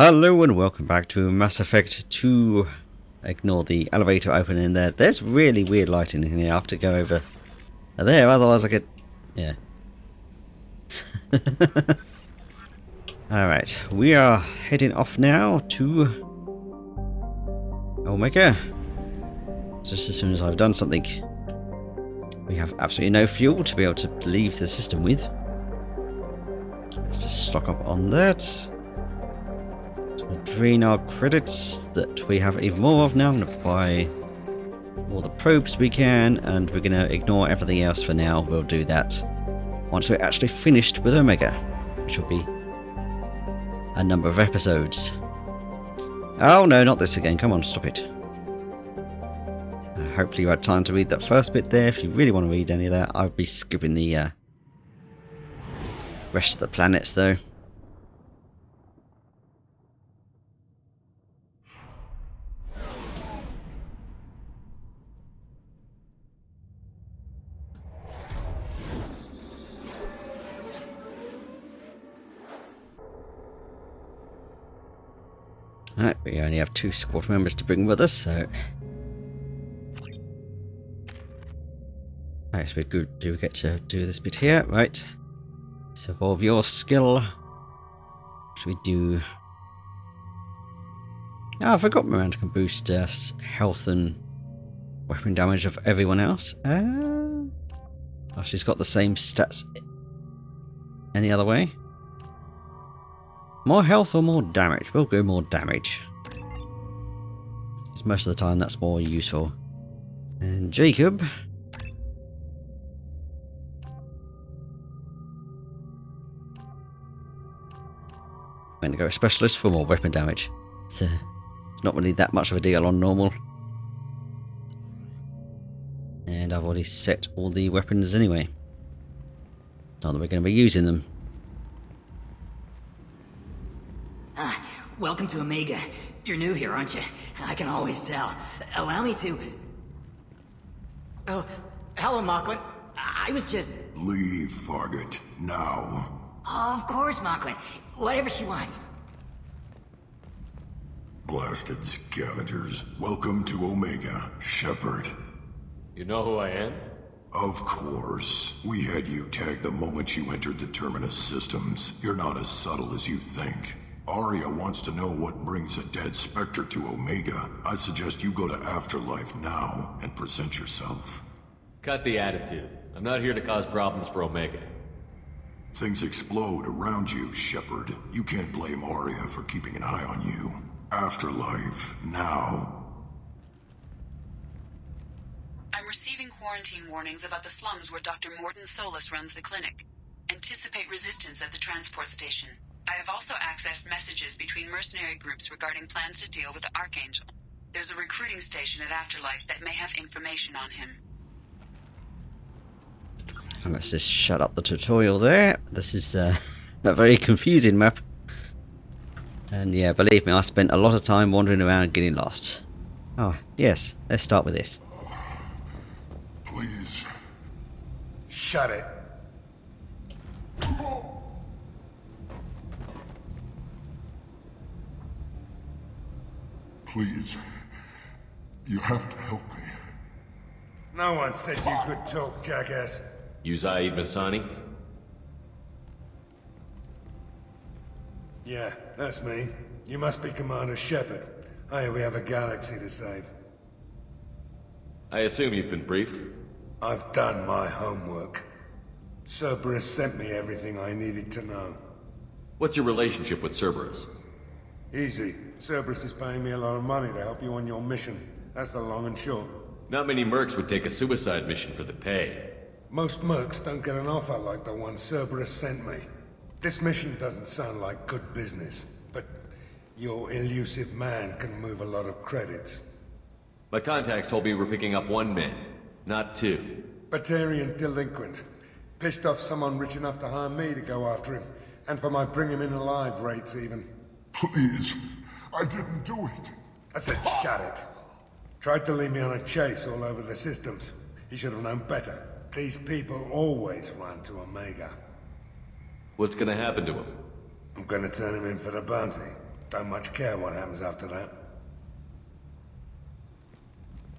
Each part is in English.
Hello and welcome back to Mass Effect 2. Ignore the elevator opening there. There's really weird lighting in here. I have to go over there, otherwise I get... yeah. Alright, we are heading off now to Omega. Just as soon as I've done something. We have absolutely no fuel to be able to leave the system with. Let's just stock up on that. Drain our credits that we have even more of now. I'm going to buy all the probes we can, and we're going to ignore everything else for now. We'll do that once we're actually finished with Omega, which will be a number of episodes. Oh no, not this again. Come on, stop it. Hopefully you had time to read that first bit there. If you really want to read any of that, I'll be skipping the rest of the planets though. Alright, we only have 2 squad members to bring with us, so... Alright, so we do get to do this bit here, right? So evolve your skill. Should we do... Oh, I forgot Miranda can boost health and weapon damage of everyone else. Oh, she's got the same stats any other way. More health or more damage? We'll go more damage. Because most of the time that's more useful. And Jacob. I'm going to go a specialist for more weapon damage. So it's not really that much of a deal on normal. And I've already set all the weapons anyway. Not that we're going to be using them. Welcome to Omega. You're new here, aren't you? I can always tell. Allow me to... Oh, hello, Mocklin. I was just... Leave, Fargate. Now. Oh, of course, Mocklin. Whatever she wants. Blasted scavengers. Welcome to Omega, Shepard. You know who I am? Of course. We had you tagged the moment you entered the Terminus systems. You're not as subtle as you think. Aria wants to know what brings a dead Spectre to Omega. I suggest you go to Afterlife now and present yourself. Cut the attitude. I'm not here to cause problems for Omega. Things explode around you, Shepard. You can't blame Aria for keeping an eye on you. Afterlife, now. I'm receiving quarantine warnings about the slums where Dr. Mordin Solus runs the clinic. Anticipate resistance at the transport station. I have also accessed messages between mercenary groups regarding plans to deal with the Archangel. There's a recruiting station at Afterlife that may have information on him. Let's just shut up the tutorial there. This is a very confusing map. And yeah, believe me, I spent a lot of time wandering around getting lost. Oh, yes, let's start with this. Please. Shut it. Please. You have to help me. No one said you could talk, jackass. You Zaid Masani? Yeah, that's me. You must be Commander Shepard. Hey, we have a galaxy to save. I assume you've been briefed? I've done my homework. Cerberus sent me everything I needed to know. What's your relationship with Cerberus? Easy. Cerberus is paying me a lot of money to help you on your mission. That's the long and short. Not many mercs would take a suicide mission for the pay. Most mercs don't get an offer like the one Cerberus sent me. This mission doesn't sound like good business, but your elusive man can move a lot of credits. My contacts told me we're picking up 1 man, not 2. Batarian delinquent. Pissed off someone rich enough to hire me to go after him, and for my bring him in alive rates even. Please. I didn't do it. I said shut it. Tried to lead me on a chase all over the systems. He should have known better. These people always run to Omega. What's gonna happen to him? I'm gonna turn him in for the bounty. Don't much care what happens after that.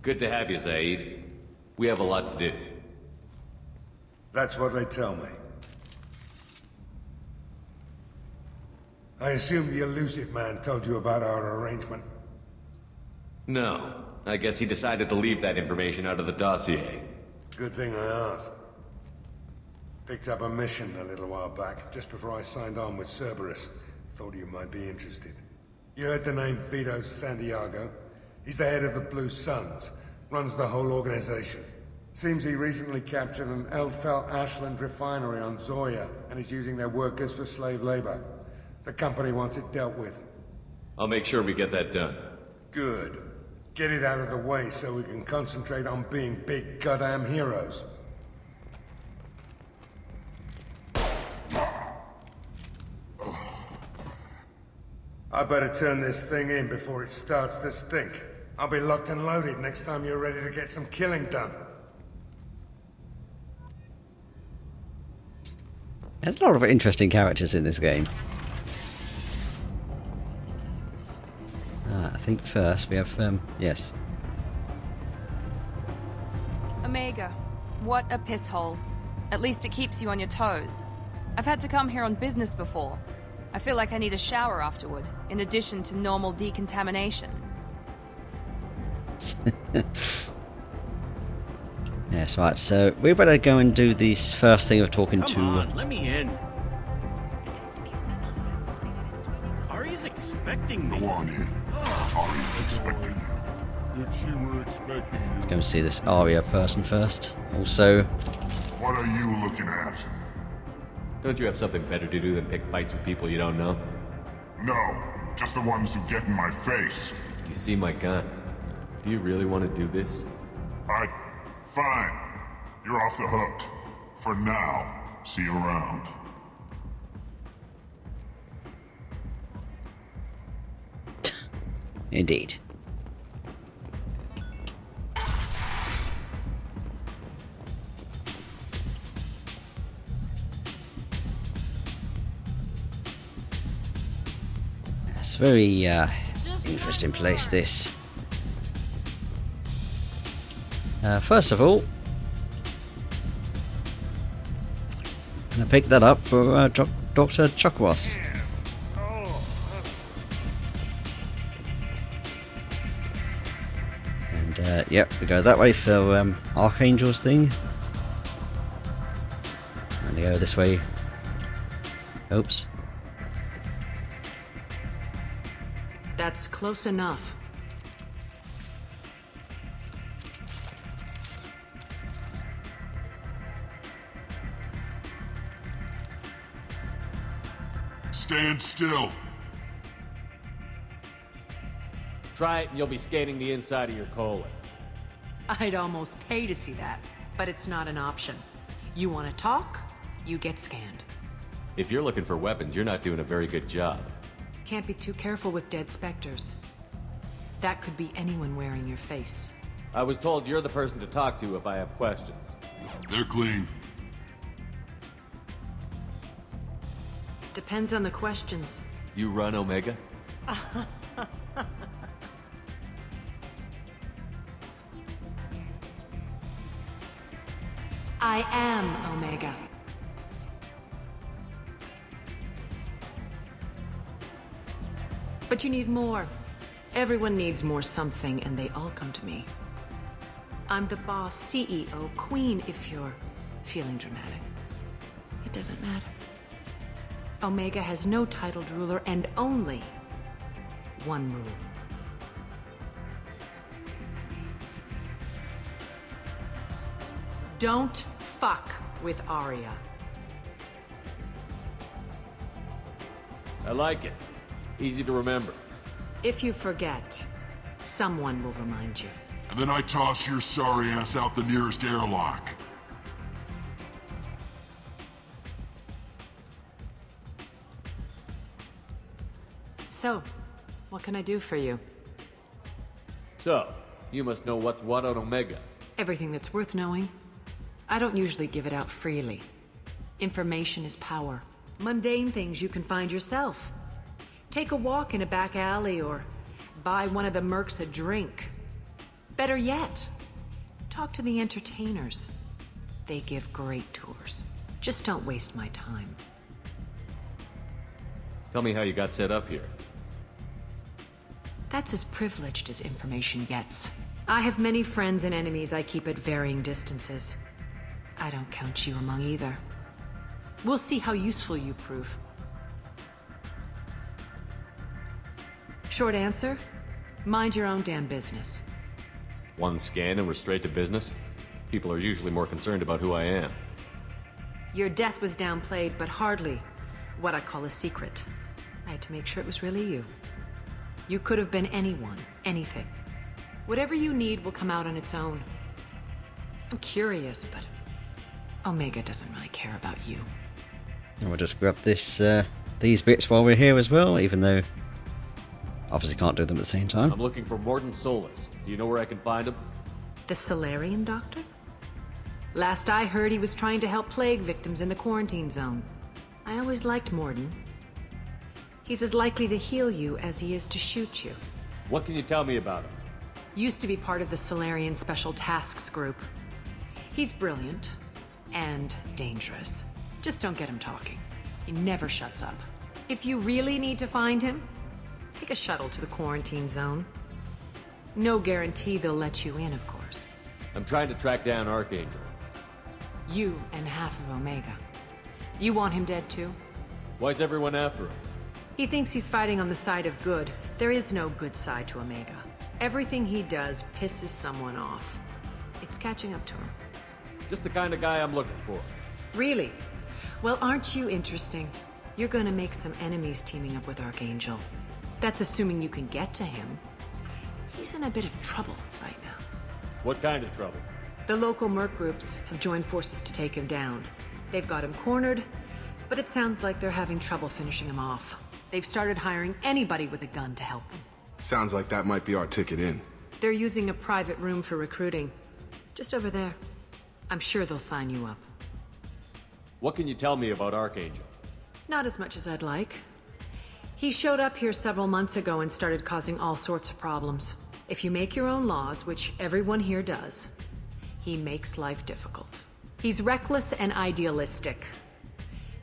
Good to have you, Zaid. We have a lot to do. That's what they tell me. I assume the elusive man told you about our arrangement. No. I guess he decided to leave that information out of the dossier. Good thing I asked. Picked up a mission a little while back, just before I signed on with Cerberus. Thought you might be interested. You heard the name Vito Santiago? He's the head of the Blue Suns, runs the whole organization. Seems he recently captured an Eldfell Ashland refinery on Zoya, and is using their workers for slave labor. The company wants it dealt with. I'll make sure we get that done. Good. Get it out of the way so we can concentrate on being big goddamn heroes. I better turn this thing in before it starts to stink. I'll be locked and loaded next time you're ready to get some killing done. There's a lot of interesting characters in this game. I think first we have, yes. Omega, what a piss hole. At least it keeps you on your toes. I've had to come here on business before. I feel like I need a shower afterward, in addition to normal decontamination. Yes, right, so we better go and do this first thing of talking to... Come on, let me in. Ari's expecting me. Go on in. Ari's expecting you. If she were expecting you. Let's go and see this Aria person first. Also... What are you looking at? Don't you have something better to do than pick fights with people you don't know? No, just the ones who get in my face. You see my gun. Do you really want to do this? Fine. You're off the hook. For now. See you around. Indeed. It's a very interesting place, this. First of all, I'm going to pick that up for Dr. Chukwas. And yep, we go that way for Archangel's thing. And we go this way. Oops. That's close enough. Stand still. Try it and you'll be scanning the inside of your colon. I'd almost pay to see that, but it's not an option. You want to talk, you get scanned. If you're looking for weapons, you're not doing a very good job. Can't be too careful with dead specters. That could be anyone wearing your face. I was told you're the person to talk to if I have questions. They're clean. Depends on the questions. You run Omega? I am Omega. But you need more. Everyone needs more something, and they all come to me. I'm the boss, CEO, queen, if you're feeling dramatic. It doesn't matter. Omega has no titled ruler and only one rule. Don't fuck with Aria. I like it. Easy to remember. If you forget, someone will remind you. And then I toss your sorry ass out the nearest airlock. So, what can I do for you? So, you must know what's what on Omega. Everything that's worth knowing. I don't usually give it out freely. Information is power. Mundane things you can find yourself. Take a walk in a back alley or buy one of the mercs a drink. Better yet, talk to the entertainers. They give great tours. Just don't waste my time. Tell me how you got set up here. That's as privileged as information gets. I have many friends and enemies I keep at varying distances. I don't count you among either. We'll see how useful you prove. Short answer, mind your own damn business. One scan and we're straight to business? People are usually more concerned about who I am. Your death was downplayed, but hardly what I call a secret. I had to make sure it was really you. You could have been anyone, anything. Whatever you need will come out on its own. I'm curious, but Omega doesn't really care about you. And we'll just grab this, these bits while we're here as well, even though obviously can't do them at the same time. I'm looking for Mordin Solus. Do you know where I can find him? The Solarian doctor? Last I heard, he was trying to help plague victims in the quarantine zone. I always liked Mordin. He's as likely to heal you as he is to shoot you. What can you tell me about him? Used to be part of the Solarian Special Tasks Group. He's brilliant and dangerous. Just don't get him talking. He never shuts up. If you really need to find him, take a shuttle to the quarantine zone. No guarantee they'll let you in, of course. I'm trying to track down Archangel. You and half of Omega. You want him dead too? Why's everyone after him? He thinks he's fighting on the side of good. There is no good side to Omega. Everything he does pisses someone off. It's catching up to him. Just the kind of guy I'm looking for. Really? Well, aren't you interesting? You're gonna make some enemies teaming up with Archangel. That's assuming you can get to him. He's in a bit of trouble right now. What kind of trouble? The local merc groups have joined forces to take him down. They've got him cornered, but it sounds like they're having trouble finishing him off. They've started hiring anybody with a gun to help them. Sounds like that might be our ticket in. They're using a private room for recruiting. Just over there. I'm sure they'll sign you up. What can you tell me about Archangel? Not as much as I'd like. He showed up here several months ago and started causing all sorts of problems. If you make your own laws, which everyone here does, he makes life difficult. He's reckless and idealistic.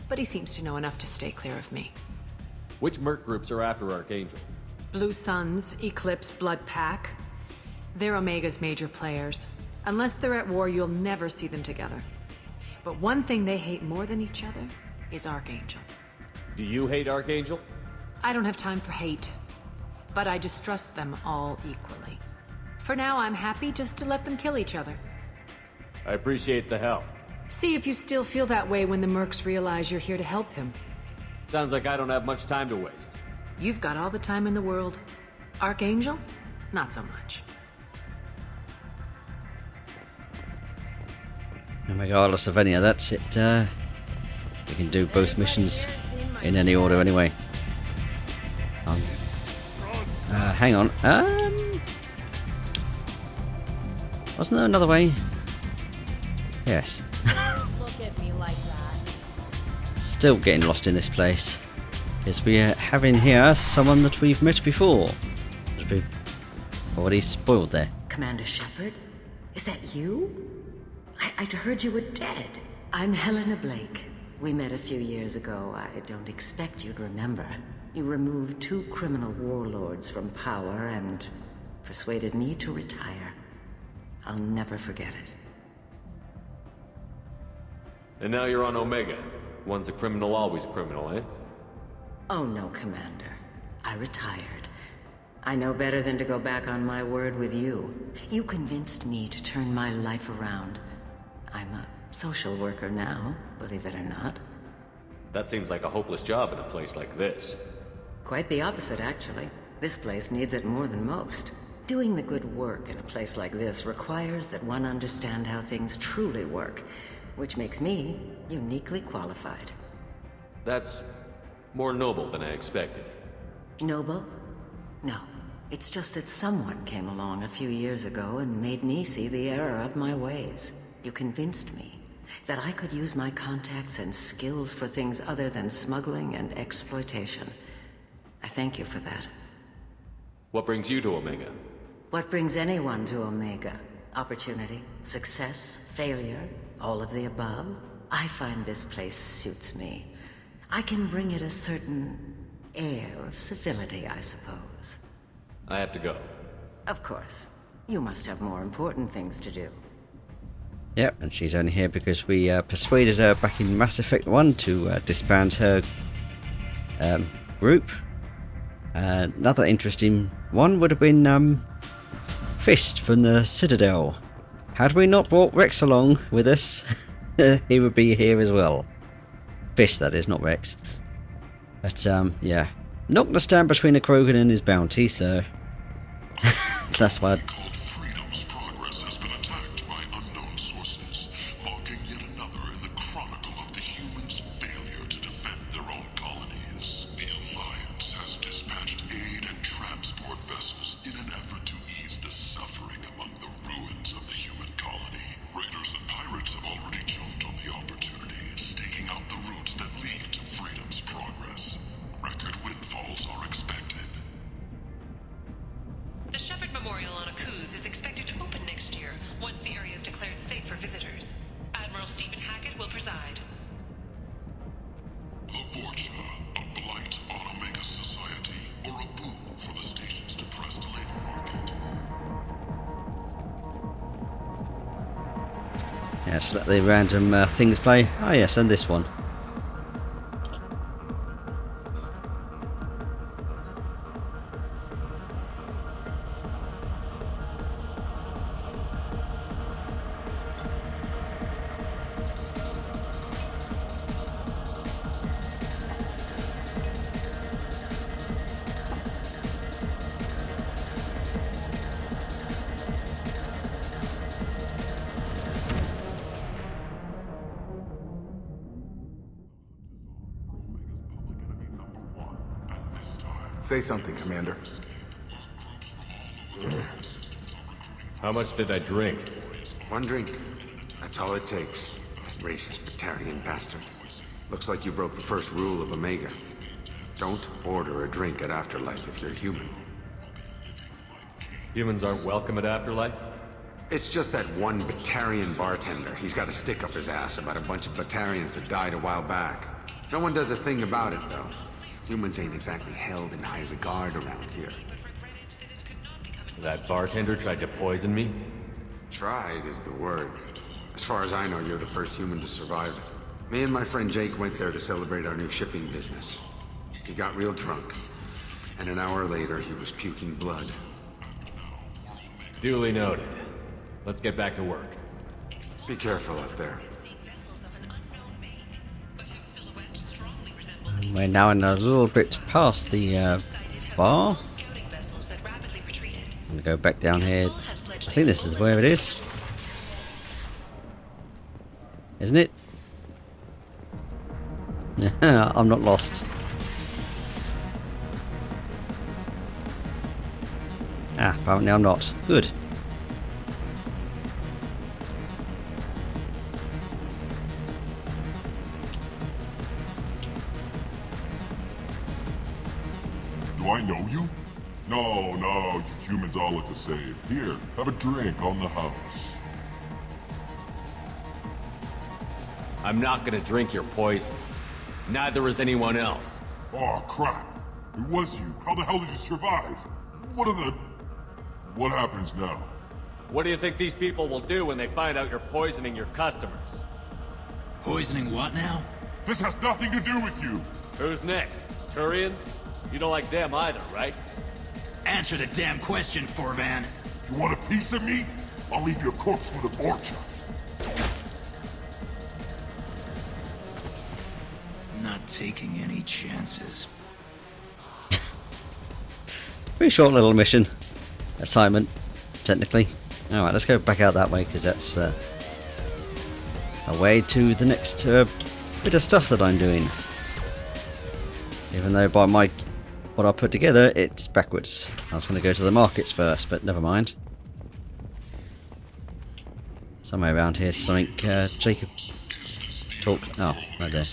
But he seems to know enough to stay clear of me. Which merc groups are after Archangel? Blue Suns, Eclipse, Blood Pack. They're Omega's major players. Unless they're at war, you'll never see them together. But one thing they hate more than each other is Archangel. Do you hate Archangel? I don't have time for hate. But I distrust them all equally. For now, I'm happy just to let them kill each other. I appreciate the help. See if you still feel that way when the mercs realize you're here to help him. Sounds like I don't have much time to waste. You've got all the time in the world. Archangel? Not so much. And regardless of any of that, we can do both missions in any order anyway. Hang on. Wasn't there another way? Yes. Look at me like that. Still getting lost in this place. Because we have in here someone that we've met before. That we've already spoiled there. Commander Shepard? Is that you? I'd heard you were dead. I'm Helena Blake. We met a few years ago. I don't expect you'd remember. You removed 2 criminal warlords from power and persuaded me to retire. I'll never forget it. And now you're on Omega. Once a criminal, always a criminal, eh? Oh no, Commander. I retired. I know better than to go back on my word with you. You convinced me to turn my life around. I'm a social worker now, believe it or not. That seems like a hopeless job in a place like this. Quite the opposite, actually. This place needs it more than most. Doing the good work in a place like this requires that one understand how things truly work, which makes me uniquely qualified. That's more noble than I expected. Noble? No. It's just that someone came along a few years ago and made me see the error of my ways. You convinced me that I could use my contacts and skills for things other than smuggling and exploitation. I thank you for that. What brings you to Omega? What brings anyone to Omega? Opportunity, success, failure, all of the above? I find this place suits me. I can bring it a certain air of civility, I suppose. I have to go. Of course. You must have more important things to do. Yep, and she's only here because we persuaded her back in Mass Effect 1 to disband her group. Another interesting one would have been Fist from the Citadel. Had we not brought Rex along with us, he would be here as well. Fist, that is, not Rex. But yeah, not going to stand between a Krogan and his bounty, so that's why. Freedom's progress has been attacked by unknown sources, marking yet another in the chronicle of the humans' failure to defend their own colonies. The Alliance has dispatched aid and transport vessels in an effort to ease the suffering among the ruins of the human colony. Raiders and pirates have already jumped on the opportunity, staking out the routes that lead to Freedom's progress. Record windfalls are expected. The Shepherd Memorial on Akuz is expected to open next year, once the area is declared safe for visitors. Admiral Stephen Hackett will preside. The Vorcha, a blight on Omega society, or a boon for the station's depressed labor market. Yeah, just let the random things play. Oh yes, and this one. Say something, Commander. How much did I drink? One drink. That's all it takes. Racist Batarian bastard. Looks like you broke the first rule of Omega. Don't order a drink at Afterlife if you're human. Humans aren't welcome at Afterlife? It's just that one Batarian bartender. He's got a stick up his ass about a bunch of Batarians that died a while back. No one does a thing about it, though. Humans ain't exactly held in high regard around here. That bartender tried to poison me? Tried is the word. As far as I know, you're the first human to survive it. Me and my friend Jake went there to celebrate our new shipping business. He got real drunk, and an hour later he was puking blood. Duly noted. Let's get back to work. Be careful out there. We're now in a little bit past the bar. I'm gonna go back down here. I think this is where it is. Isn't it? I'm not lost. Ah, apparently I'm not. Good. Do I know you? No, you humans all look the same. Here, have a drink on the house. I'm not gonna drink your poison. Neither is anyone else. Oh, crap. It was you. How the hell did you survive? What happens now? What do you think these people will do when they find out you're poisoning your customers? Poisoning what now? This has nothing to do with you. Who's next? Turians? You don't like them either, right? Answer the damn question, Forvan. You want a piece of me? I'll leave your corpse for the Vorcha. Not taking any chances. Pretty short little mission. Assignment, technically. Alright, let's go back out that way, because that's a way to the next bit of stuff that I'm doing. Even though by what I put together, it's backwards. I was going to go to the markets first, but never mind. Somewhere around here, something Jacob talked. Oh, right there.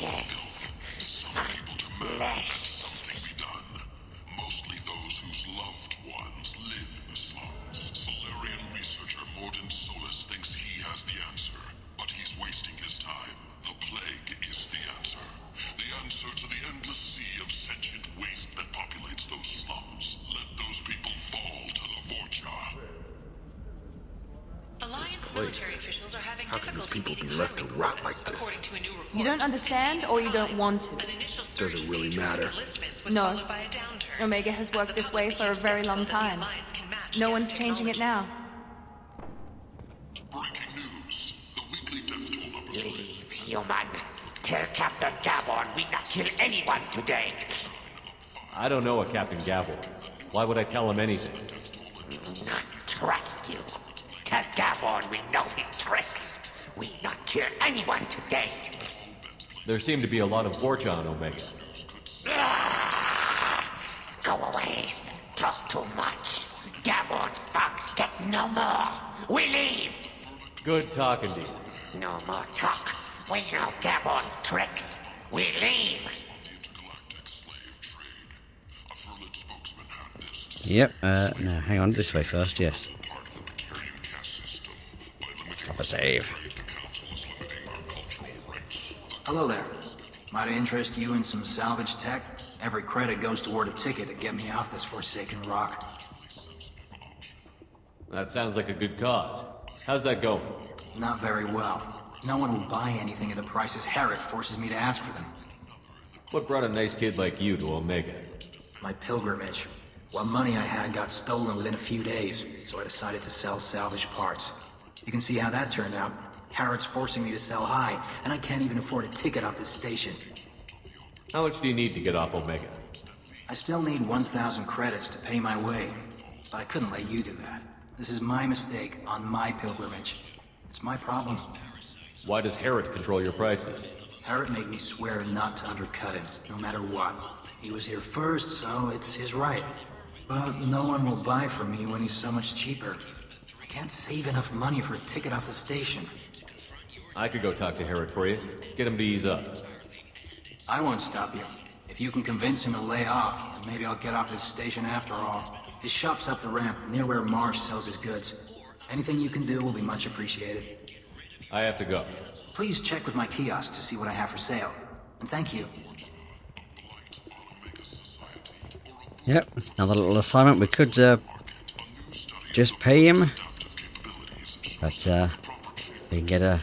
Yes. place. How can these people be left to rot like this? You don't understand, or you don't want to? Doesn't really matter. No. Omega has worked this way for a very long time. No one's changing it now. Leave, human. Tell Captain Gavon we not kill anyone today. I don't know a Captain Gavel. Why would I tell him anything? Not trust you. Tell Gavon we know his tricks. We not kill anyone today. There seem to be a lot of Borcha on Omega. Go away. Talk too much. Gavon's thugs get no more. We leave. Good talking to you. No more talk. We know Gavon's tricks. We leave. Yep, no, hang on, this way first, yes. Drop a save. Hello there. Might I interest you in some salvage tech? Every credit goes toward a ticket to get me off this forsaken rock. That sounds like a good cause. How's that going? Not very well. No one will buy anything at the prices Herod forces me to ask for them. What brought a nice kid like you to Omega? My pilgrimage. What money I had got stolen within a few days, so I decided to sell salvage parts. You can see how that turned out. Herod's forcing me to sell high, and I can't even afford a ticket off this station. How much do you need to get off Omega? I still need 1,000 credits to pay my way, but I couldn't let you do that. This is my mistake on my pilgrimage. It's my problem. Why does Herod control your prices? Herod made me swear not to undercut him, no matter what. He was here first, so it's his right. But no one will buy from me when he's so much cheaper. I can't save enough money for a ticket off the station. I could go talk to Herod for you. Get him to ease up. I won't stop you. If you can convince him to lay off, then maybe I'll get off this station after all. His shop's up the ramp, near where Marsh sells his goods. Anything you can do will be much appreciated. I have to go. Please check with my kiosk to see what I have for sale. And thank you. Yep, another little assignment. We could just pay him, but we can get a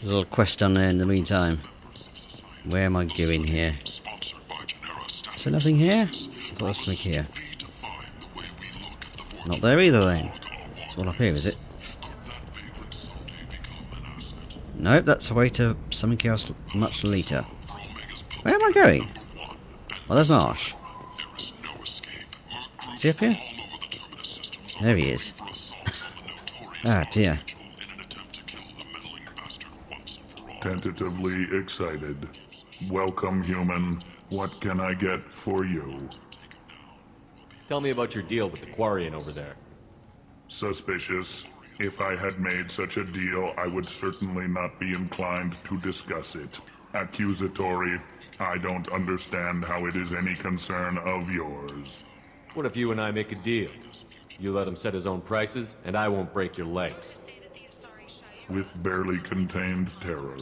little quest on there in the meantime. Where am I going here? Is there nothing here? I thought there was something here. Not there either then. It's all up here, is it? Nope, that's away to something else much later. Where am I going? Well, there's Marsh. Is he up here? There he is. Ah, dear. Tentatively excited. Welcome, human. What can I get for you? Tell me about your deal with the Quarian over there. Suspicious. If I had made such a deal, I would certainly not be inclined to discuss it. Accusatory. I don't understand how it is any concern of yours. What if you and I make a deal? You let him set his own prices, and I won't break your legs. With barely contained terror,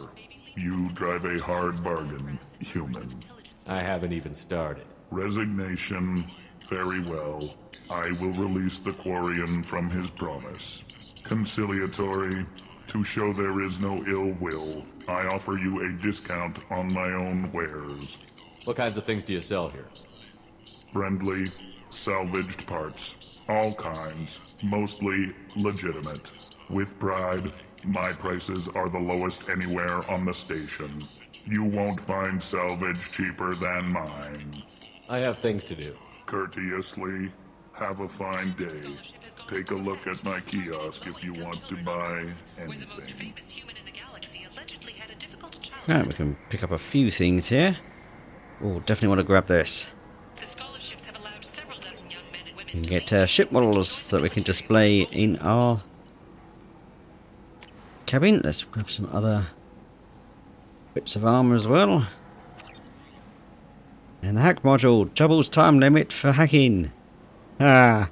you drive a hard bargain, human. I haven't even started. Resignation. Very well. I will release the Quarian from his promise. Conciliatory. To show there is no ill will, I offer you a discount on my own wares. What kinds of things do you sell here? Friendly, salvaged parts. All kinds. Mostly legitimate. With pride, my prices are the lowest anywhere on the station. You won't find salvage cheaper than mine. I have things to do. Courteously, have a fine day. Take a look at my kiosk if you want to buy anything. Right, we can pick up a few things here. Oh, definitely want to grab this. We can get ship models that we can display in our cabin. Let's grab some other bits of armor as well. And the hack module doubles time limit for hacking. Ah,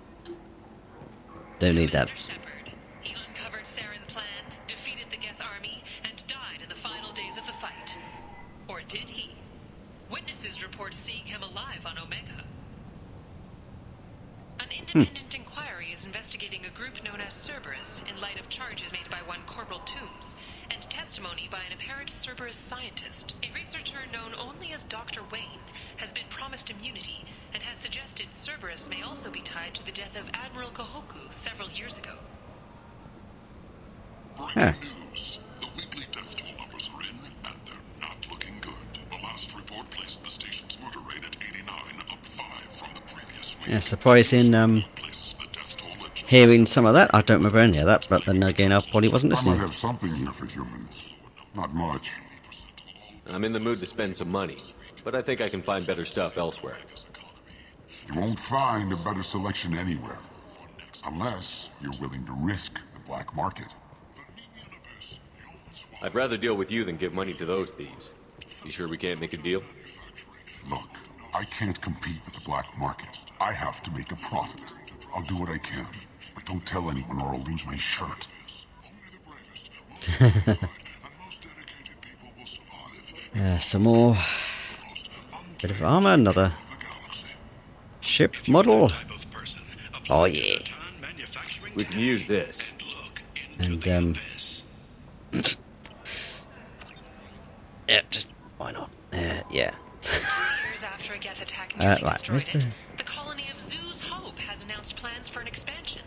don't need that. He uncovered Saren's plan, defeated the Geth army, and died in the final days of the fight. Or did he? Witnesses report seeing him alive on Omega. An independent inquiry is investigating investigating a group known as Cerberus in light of charges made by one Corporal Toombs and testimony by an apparent Cerberus scientist. A researcher known only as Dr. Wayne has been promised immunity and has suggested Cerberus may also be tied to the death of Admiral Kohoku several years ago. Breaking news. The weekly death toll numbers are in, and they're not looking good. The last report placed the station's murder rate at 89, up 5 from the previous week. Yeah, surprising, hearing some of that. I don't remember any of that, but then again, I probably wasn't I might listening. have something here for humans. Not much. I'm in the mood to spend some money, but I think I can find better stuff elsewhere. You won't find a better selection anywhere. Unless you're willing to risk the black market. I'd rather deal with you than give money to those thieves. You sure we can't make a deal? Look, I can't compete with the black market. I have to make a profit. I'll do what I can, but don't tell anyone or I'll lose my shirt. Some more bit of armor, another ship model. Oh yeah. We can use this. And yeah, just why not? Yeah. Years after a Geth attack Right, nearly destroyed where's the... the colony of Zoo's Hope has announced plans for an expansion.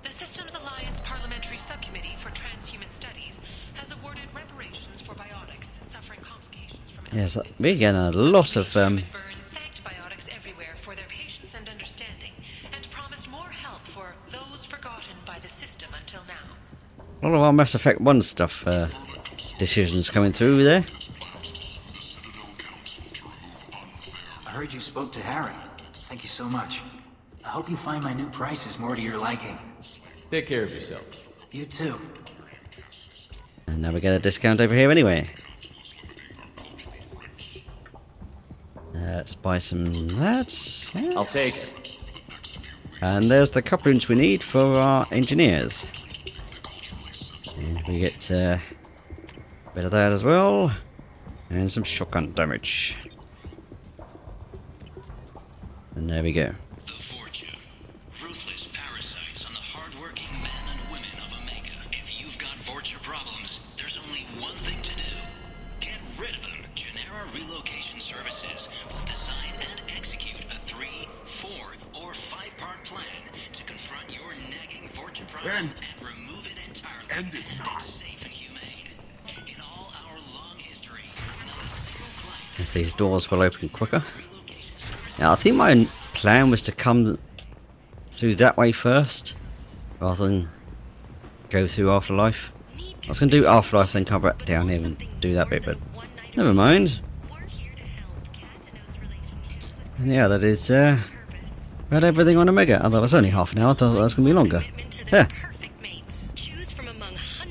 The Systems Alliance Parliamentary Subcommittee for Transhuman Studies has awarded reparations for biotics suffering complications from Yes, we're getting a lot of thanked biotics everywhere for their patience and understanding, and promised more help for those forgotten by the system until now. a lot of our Mass Effect 1 stuff decisions coming through there. I heard you spoke to Harry. Thank you so much. I hope you find my new prices more to your liking. Take care of yourself. You too. And now we get a discount over here anyway. Let's buy some of that. Yes. I'll take it. And there's the couplings we need for our engineers. And we get a bit of that as well. And some shotgun damage. And there we go. The Vorcha. Ruthless parasites on the hardworking men and women of Omega. If you've got Vorcha problems, there's only one thing to do. Get rid of them. Genera Relocation Services will design and execute a 3, 4, or 5-part plan to confront your nagging Vorcha problem and remove it entirely. End is not. Safe and humane. In all our long history, If these doors will open quicker. Now, I think my plan was to come through that way first, rather than go through Afterlife. I was going to do Afterlife, then come back down here and do that bit, but never mind. And yeah, that is about everything on Omega. Although it was only half an hour, I thought that was going to be longer. Yeah.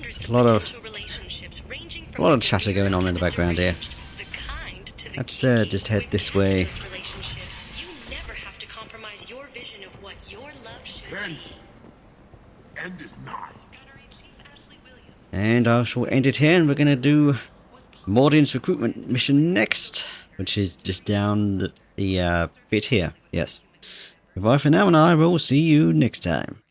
There's a lot of chatter going on in the background here. Let's just head this way. End is nigh. And I shall end it here, and we're going to do Mordin's recruitment mission next, which is just down the bit here. Yes. Goodbye for now, and I will see you next time.